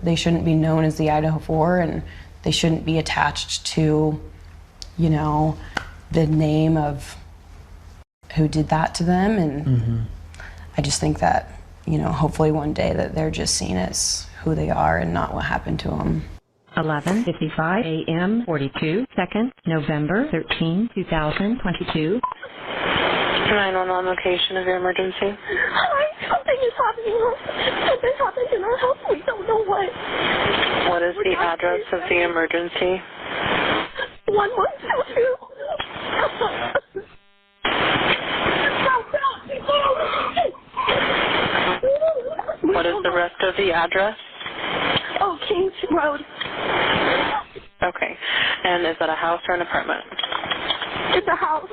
they shouldn't be known as the Idaho 4, and they shouldn't be attached to, you know, the name of who did that to them. And I just think that, you know, hopefully one day that they're just seen as who they are and not what happened to them. 11:55 a.m. 42 seconds, November 13, 2022. 911 location of your emergency. Something is happening. Something happened in our house. We don't know what. What is the address of the emergency? 1122. What is the rest of the address? Oh, Kings Road. Okay. And is that a house or an apartment? It's a house.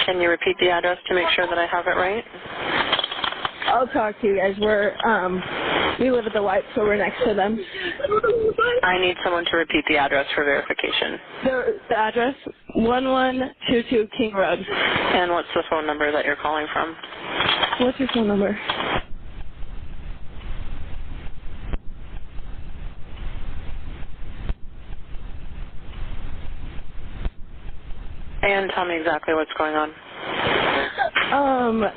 Can you repeat the address to make sure that I have it right? I'll talk to you guys. We live at the White, so we're next to them. I need someone to repeat the address for verification. The address, 1122 King Road. And what's the phone number that you're calling from? What's your phone number? And tell me exactly what's going on.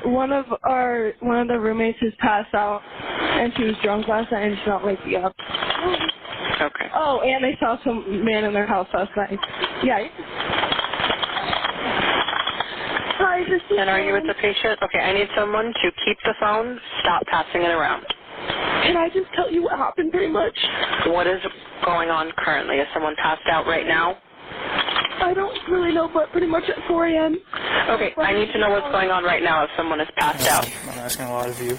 One of the roommates has passed out, and she was drunk last night, and she's not waking up. Okay. Oh, and they saw some man in their house last night. Yeah. Hi, this is. And are you with the patient? Okay, I need someone to keep the phone, stop passing it around. Can I just tell you what happened pretty much? What is going on currently? Is someone passed out right now? I don't really know, but pretty much at 4 a.m. Okay, I need to know what's going on right now if someone is passed out. I'm asking a lot of you,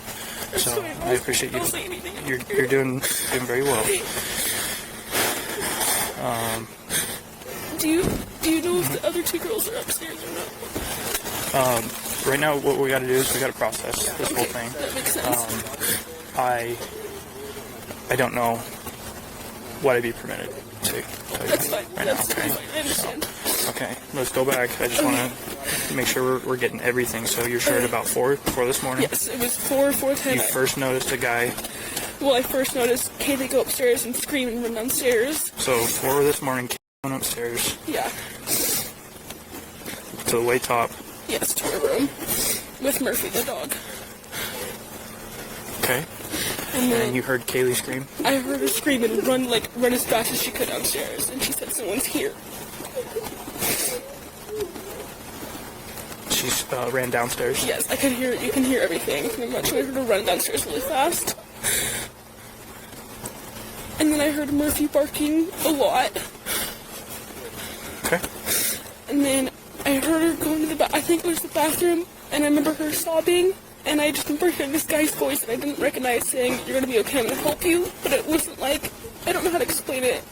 so I appreciate you. You're doing very well. Do you know if the other two girls are upstairs or not? Right now, what we got to do is we got to process this whole thing. That makes sense. I don't know what I'd be permitted to tell you That's fine. right That's now. Okay. fine. I understand. Okay, let's go back. I just want to make sure we're getting everything. So you're sure at about 4 this morning? Yes, it was 4:10. You first noticed a guy. Well, I first noticed Kaylee go upstairs and scream and run downstairs. So 4 this morning, went upstairs. Yeah. To the way top. Yes, to her room with Murphy the dog. Okay. And then you heard Kaylee scream? I heard her scream and run as fast as she could downstairs, and she said someone's here. She ran downstairs? Yes, I could hear. You can hear everything pretty much. I heard her run downstairs really fast. And then I heard Murphy barking a lot. Okay. And then I heard her going to I think it was the bathroom, and I remember her sobbing, and I just remember hearing this guy's voice that I didn't recognize saying, "You're gonna be okay, I'm gonna help you," but it wasn't like, I don't know how to explain it.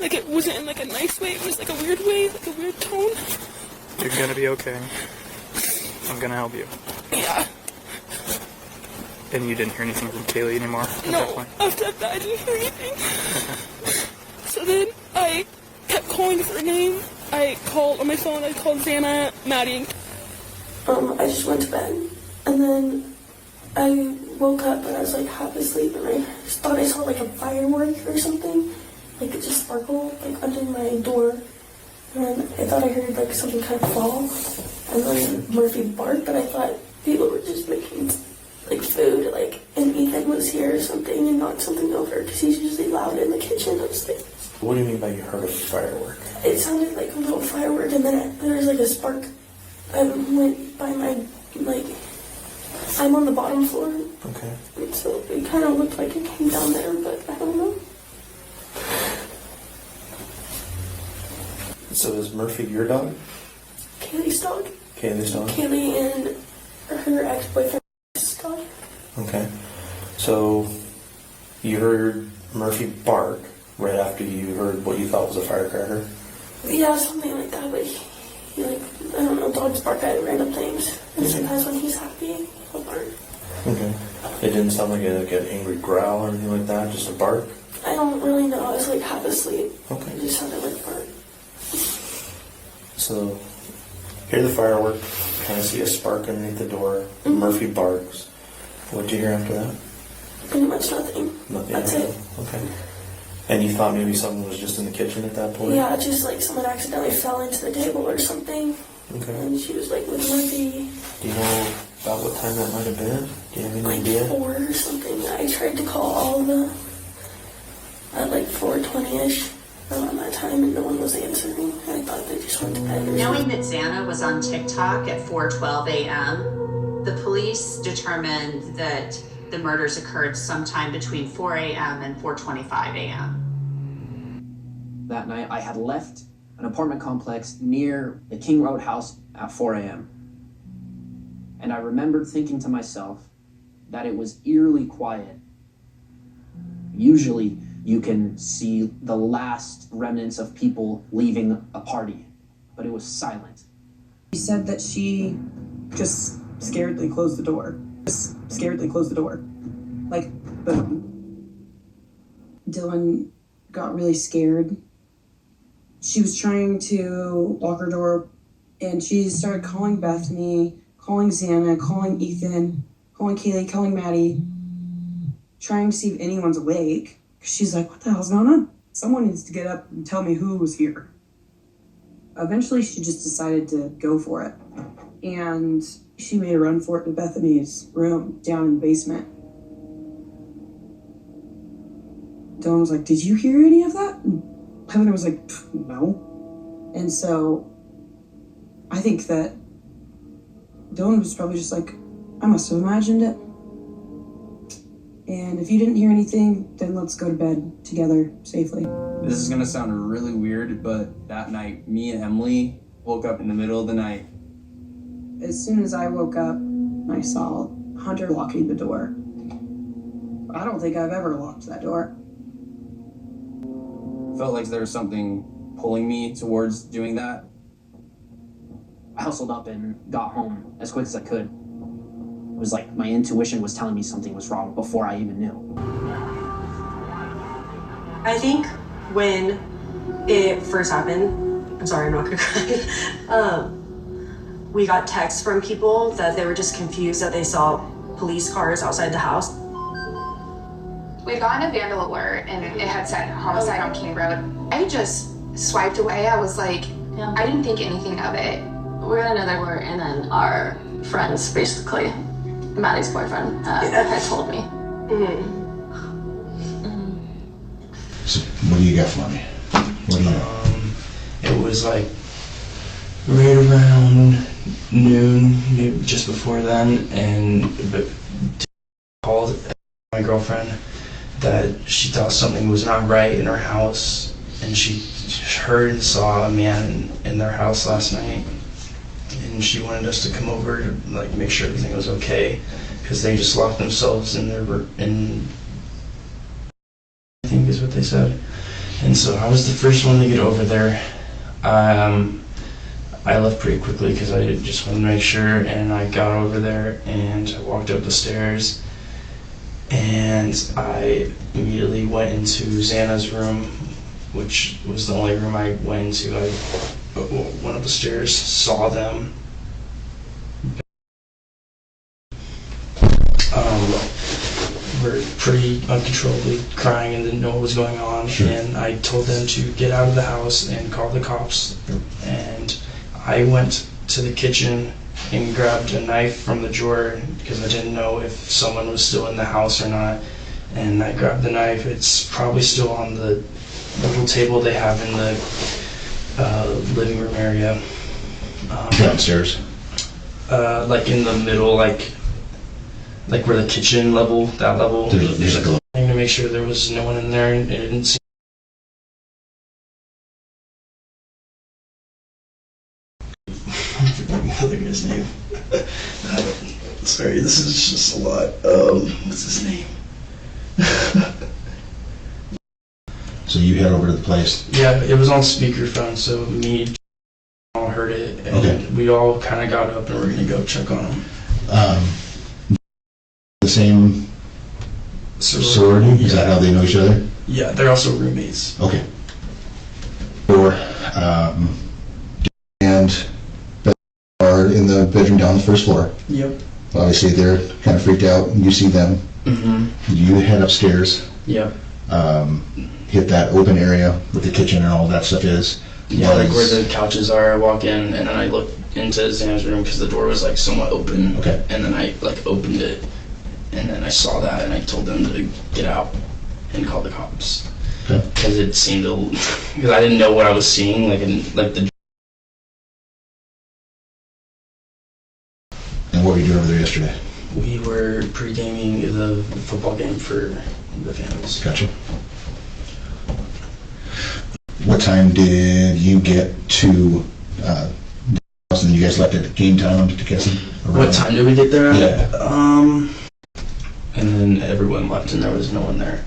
Like, it wasn't in like a nice way, it was like a weird way, like a weird tone. You're gonna be okay. I'm gonna help you. Yeah. And you didn't hear anything from Kaylee anymore at that No, point? after that I didn't hear anything. So then I kept calling for her name. I called on my phone, I called Xana, Maddie. I just went to bed, and then I woke up and I was like half asleep, and I just thought I saw like a firework or something, like it just sparkled like under my door, and then I thought I heard like something kind of fall, and then Murphy barked, but I thought people were just making like food, like, and Ethan was here or something and knocked something over because he's usually loud in the kitchen upstairs. What do you mean by you heard a firework? It sounded like a little firework, and then there was like a spark. I went by my, like, I'm on the bottom floor. Okay. And so it kind of looked like it came down there, but I don't know. So is Murphy your dog? Kaylee's dog. Kaylee's dog? Kaylee and her ex-boyfriend's dog. Okay. So you heard Murphy bark right after you heard what you thought was a firecracker? Yeah, something like that, but he like, I don't know, dogs bark at random things. And sometimes when he's happy, he'll bark. Okay. It didn't sound like an angry growl or anything like that, just a bark? I don't really know. I was like half asleep. Okay. It just sounded like a bark. So, hear the firework, kind of see a spark underneath the door. Murphy barks. What'd you hear after that? Pretty much nothing. Nothing. That's it. Okay. And you thought maybe someone was just in the kitchen at that point? Yeah, just like someone accidentally fell into the table or something. Okay. And she was like with Murphy. Do you know about what time that might have been? Do you have any Like idea? 4 or something. I tried to call all of them at like 4:20ish around that time, and no one was answering. I thought they just went to bed. Or Knowing something. that Xana was on TikTok at 4:12 a.m., the police determined that the murders occurred sometime between 4 a.m. and 4:25 a.m. That night, I had left an apartment complex near the King Road house at 4 a.m. And I remembered thinking to myself that it was eerily quiet. Usually, you can see the last remnants of people leaving a party, but it was silent. She said that she just scaredly closed the door. Like, boom. Dylan got really scared. She was trying to lock her door, and she started calling Bethany, calling Xana, calling Ethan, calling Kaylee, calling Maddie, trying to see if anyone's awake. She's like, what the hell's going on? Someone needs to get up and tell me who was here. Eventually, she just decided to go for it. And she made a run for it to Bethany's room down in the basement. Dylan was like, did you hear any of that? And Bethany was like, no. And so I think that Dylan was probably just like, I must have imagined it. And if you didn't hear anything, then let's go to bed together safely. This is gonna sound really weird, but that night, me and Emily woke up in the middle of the night. As soon as I woke up, I saw Hunter locking the door. I don't think I've ever locked that door. Felt like there was something pulling me towards doing that. I hustled up and got home as quick as I could. It was like my intuition was telling me something was wrong before I even knew. I think when it first happened, I'm sorry, I'm not gonna cry. We got texts from people that they were just confused that they saw police cars outside the house. We had gotten a vandal alert and it had said homicide on King Road. I just swiped away. I was like, I didn't think anything of it. We're in another word, and then our friends, basically, Maddie's boyfriend, had told me. So what do you got for me? What do you know? It was like right around noon, maybe just before then, but called my girlfriend that she thought something was not right in her house, and she heard and saw a man in their house last night, and she wanted us to come over to like make sure everything was okay, because they just locked themselves in I think is what they said. And so I was the first one to get over there. I left pretty quickly because I just wanted to make sure, and I got over there and I walked up the stairs, and I immediately went into Xana's room, which was the only room I went into. I went up the stairs, saw them. Were pretty uncontrollably crying and didn't know what was going on. Sure. And I told them to get out of the house and call the cops. And I went to the kitchen and grabbed a knife from the drawer because I didn't know if someone was still in the house or not. And I grabbed the knife. It's probably still on the little table they have in the living room area. Downstairs? Like in the middle, like where the kitchen level, that level. There's like a to make sure there was no one in there, and it didn't seem. I forgot the other guy's name. Sorry, this is just a lot. What's his name? So you head over to the place? Yeah, it was on speakerphone, so me all heard it, and we all kind of got up and we're gonna go check on him. The same sorority? Is that how they know each other? Yeah, they're also roommates. Okay. Or and are in the bedroom down the first floor. Yep. Obviously they're kind of freaked out, and you see them Mm-hmm. You head upstairs. Yep. Hit that open area where the kitchen and all that stuff is. Yeah, like where the couches are. I walk in and then I look into Xana's room because the door was like somewhat open. Okay. And then I like opened it, and then I saw that and I told them to get out and call the cops. Okay. Because it seemed because I didn't know what I was seeing, like the. And what were you doing over there yesterday? We were pre-gaming the football game for the families. Gotcha. What time did you get to the house and you guys left at game time to get some? What time did we get there? Yeah. And then everyone left and there was no one there.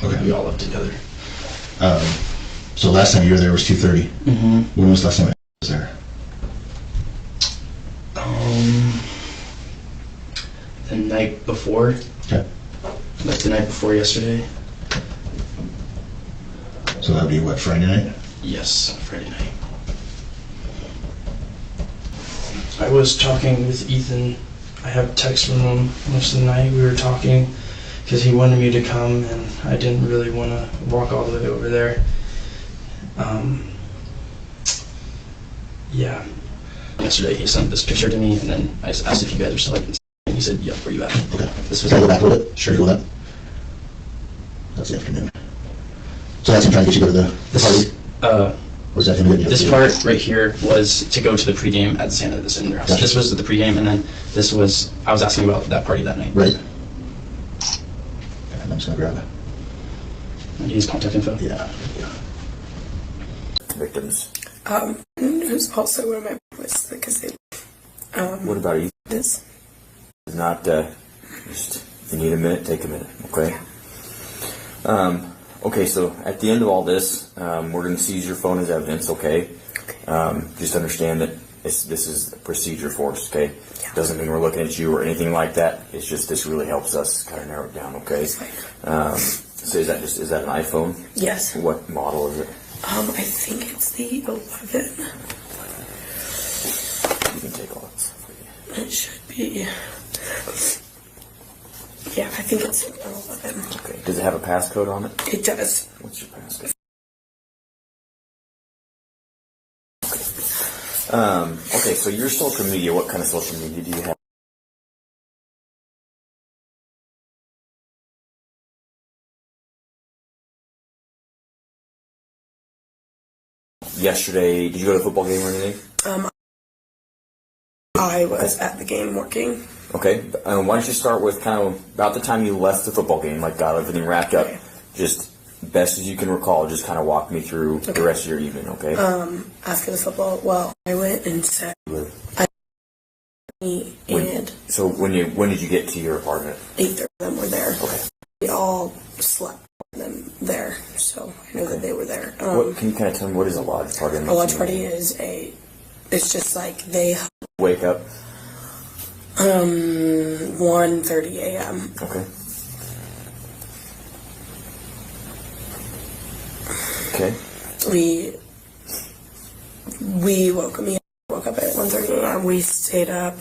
Okay. We all left together. So last time you were there was 2:30. Mm-hmm. When was the last time I was there? The night before. Okay. Like the night before yesterday. So that would be what, Friday night? Yes, Friday night. I was talking with Ethan. I have texts from him most of the night. We were talking because he wanted me to come and I didn't really want to walk all the way over there. Yeah. Yesterday he sent this picture to me and then I asked if you guys were still like, and he said, yep, where you at? Okay. This was Can I go back a little bit? Sure. Go that. That's the afternoon. So that's him trying to get you to go to the party? Or is that him getting you? This part right here was to go to the pregame at Santa's in their house. Gotcha. This was the pregame, and then this was, I was asking about that party that night. Right. And I'm just going to grab it. His contact info? Yeah. Victims. Who's also one of my boys because they. What about you? This. It's not just if you need a minute, take a minute, okay? Okay, so at the end of all this, we're going to seize your phone as evidence, okay? Just understand that this is a procedure for us, okay? Yeah. Doesn't mean we're looking at you or anything like that. It's just this really helps us kind of narrow it down, okay? So is that an iPhone? Yes. What model is it? I think it's the 11. You can take all that stuff. It should be. Yeah, I think it's 11. Okay. Does it have a passcode on it? It does. What's your passcode? Okay, so your social media, what kind of social media do you have? Yesterday, did you go to the football game or anything? I was at the game working. Okay, why don't you start with kind of about the time you left the football game, like got everything wrapped up, just best as you can recall, just kind of walk me through the rest of your evening, okay? After the football, well, I went and sat. So when did you get to your apartment? 8 of them were there. Okay. We all slept them there, so I know that they were there. What can you kind of tell me, what is a lodge party? A lodge party is it's just like they wake up 1:30 a.m. Okay. Okay. We woke up at 1:30 a.m. We stayed up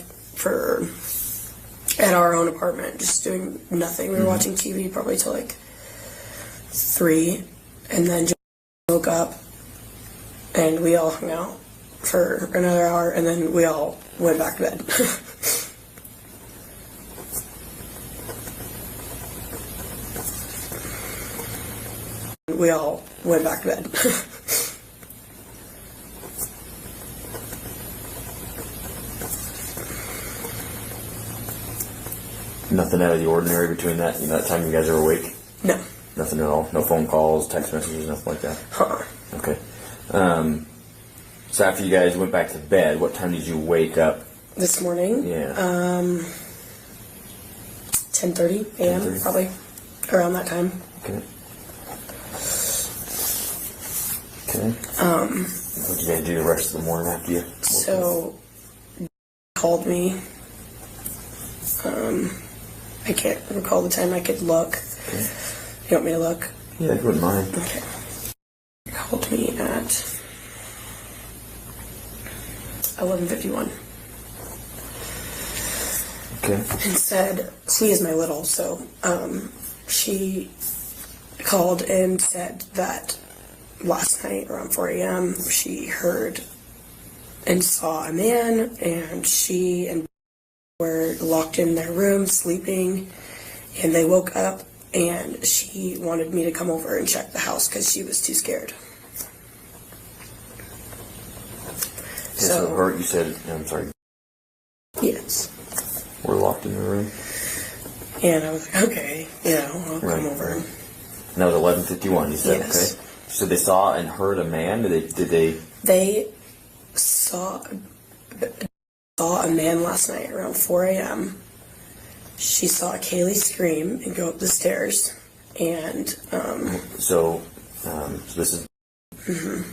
at our own apartment, just doing nothing. We were watching TV probably till like 3, and then just woke up, and we all hung out for another hour, and then we all went back to bed. We all went back to bed. Nothing out of the ordinary between that time you guys are awake? No. Nothing at all? No phone calls, text messages, nothing like that? Okay. So after you guys went back to bed, what time did you wake up? This morning? Yeah. 10:30 a.m. 10:30? Probably around that time. Okay. Okay. What did you guys do the rest of the morning after you? So, called me. I can't recall the time. I could look. Okay. You want me to look? Yeah, if you wouldn't mind. Okay. Called me at 11:51. Okay. and said, he is my little, so she called and said that last night around 4 a.m. she heard and saw a man, and she and were locked in their room sleeping, and they woke up, and she wanted me to come over and check the house because she was too scared. So her, you said, I'm sorry. Yes. We're locked in the room. And I was like, okay, I'll come over. And that was 11:51. You said, Yes. okay. So they saw and heard a man. Did they? They saw a man last night around 4 a.m. She saw Kaylee scream and go up the stairs, and So this is. mhm.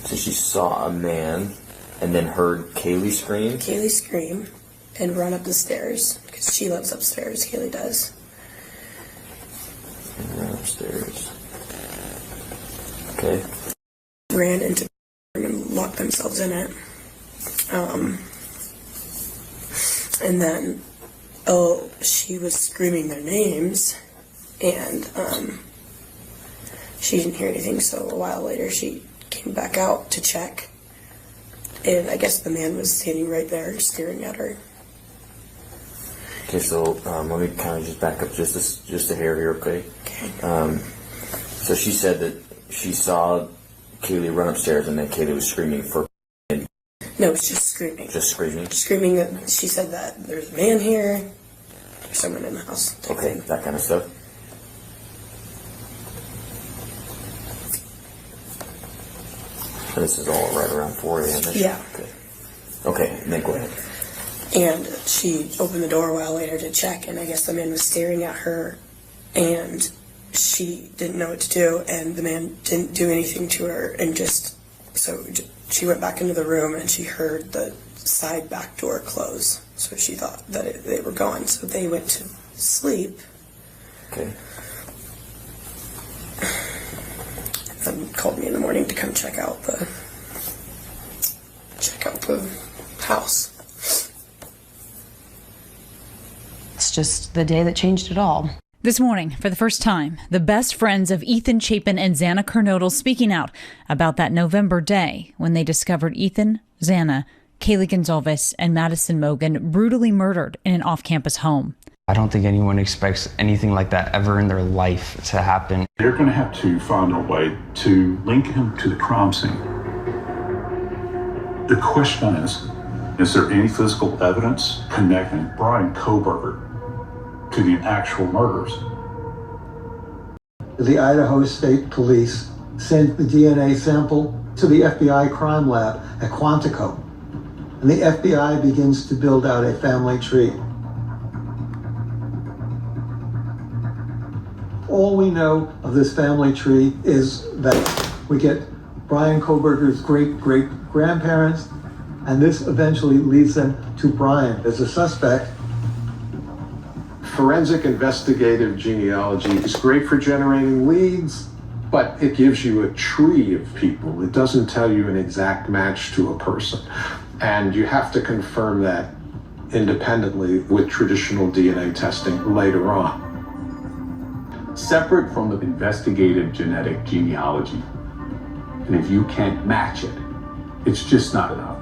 So she saw a man, and then heard Kaylee scream. Kaylee scream and run up the stairs because she lives upstairs. Kaylee does. And ran upstairs. Okay. Ran into the room and locked themselves in it. And then, she was screaming their names, and she didn't hear anything. So a while later, she came back out to check, and I guess the man was standing right there, staring at her. Okay, so let me kind of just back up just a hair here, okay? Okay. So she said that she saw Kaylee run upstairs, and then Kaylee was screaming for. No, it's just screaming. Just screaming. Screaming that she said that there's a man here, there's someone in the house. Okay, that kind of stuff. And this is all right around 4 a.m. Yeah. Okay. Okay, and then go ahead. And she opened the door a while later to check, and I guess the man was staring at her, and she didn't know what to do, and the man didn't do anything to her, and she went back into the room, and she heard the side back door close, so she thought that they were gone, so they went to sleep. Okay. And called me in the morning to come check out the house. It's just the day that changed it all. This morning, for the first time, the best friends of Ethan Chapin and Xana Kernodle speaking out about that November day when they discovered Ethan, Xana, Kaylee Gonzalez, and Madison Mogan brutally murdered in an off-campus home. I don't think anyone expects anything like that ever in their life to happen. They're going to have to find a way to link him to the crime scene. The question is there any physical evidence connecting Brian Kohberger to the actual murders? The Idaho State Police sent the DNA sample to the FBI crime lab at Quantico, and the FBI begins to build out a family tree. All we know of this family tree is that we get Brian Kohberger's great-great-grandparents, and this eventually leads them to Brian as a suspect. Forensic investigative genealogy is great for generating leads, but it gives you a tree of people. It doesn't tell you an exact match to a person. And you have to confirm that independently with traditional DNA testing later on. Separate from the investigative genetic genealogy. And if you can't match it, it's just not enough.